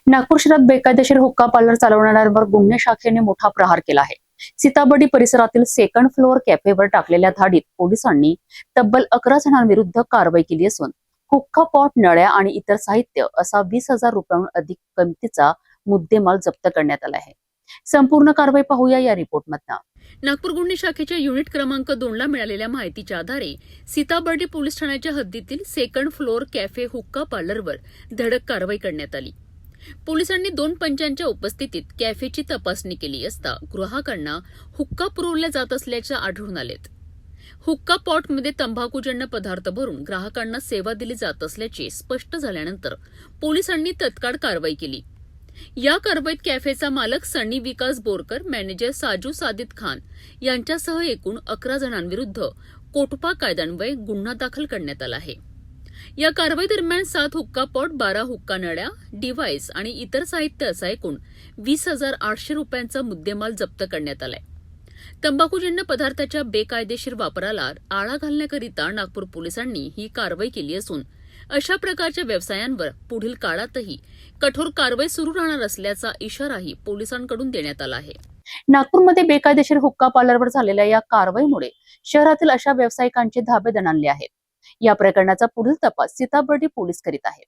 नागपूर शहरात बेकायदेशीर हुक्का पार्लर चालवणाऱ्यांवर गुन्हे शाखेने मोठा प्रहार केला आहे। सीताबर्डी परिसरातील सेकंड फ्लोअर कॅफेवर टाकलेल्या धाडीत पोलिसांनी तब्बल 11 जणांविरुद्ध कारवाई केली असून हुक्का पॉट, नळ्या आणि इतर साहित्य असा 20,000 रुपयांहून अधिक किमतीचा मुद्देमाल जप्त करण्यात आला आहे। संपूर्ण कारवाई पाहूया या रिपोर्टमधनं। नागपूर गुन्हे शाखेच्या युनिट क्रमांक 2 ला मिळालेल्या माहितीच्या आधारे सीताबर्डी पोलीस ठाण्याच्या हद्दीतील सेकंड फ्लोअर कॅफे हुक्का पार्लरवर धडक कारवाई करण्यात आली। पोलिसांनी 2 पंचांच्या उपस्थितीत कॅफेची तपासणी केली असता ग्राहकांना हुक्का पुरवला जात असल्याचे आढळून आलेत। हुक्का पॉटमध्ये तंबाखूजन्य पदार्थ भरून ग्राहकांना सेवा दिली जात असल्याचे स्पष्ट झाल्यानंतर पोलिसांनी तत्काळ कारवाई केली। या कारवाईत कॅफेचा मालक सनी विकास बोरकर, मॅनेजर साजू सादित खान यांच्यासह एकूण 11 जणांविरुद्ध कोटपा कायद्यान्वये गुन्हा दाखल करण्यात आला आहे। या कारवाई दरम्यान 7 हुक्का पॉट, 12 हुक्का नळ्या, डिव्हाइस आणि इतर साहित्य असा एकूण 20,800 रुपयांचा मुद्देमाल जप्त करण्यात आलाय। तंबाखूजन्य पदार्थाच्या बेकायदेशीर वापराला आळा घालण्याकरिता नागपूर पोलिसांनी ही कारवाई केली असून अशा प्रकारच्या व्यवसायांवर पुढील काळातही कठोर कारवाई सुरू राहणार असल्याचा इशाराही पोलिसांकडून देण्यात आला आहे। नागपूरमध्ये बेकायदेशीर हुक्का पार्लरवर झालेल्या या कारवाईमुळे शहरातील अशा व्यावसायिकांचे धाबे दणाणले आहेत। या प्रकरणाचा पुढील तपास सीताबर्डी पोलीस करीत आहेत।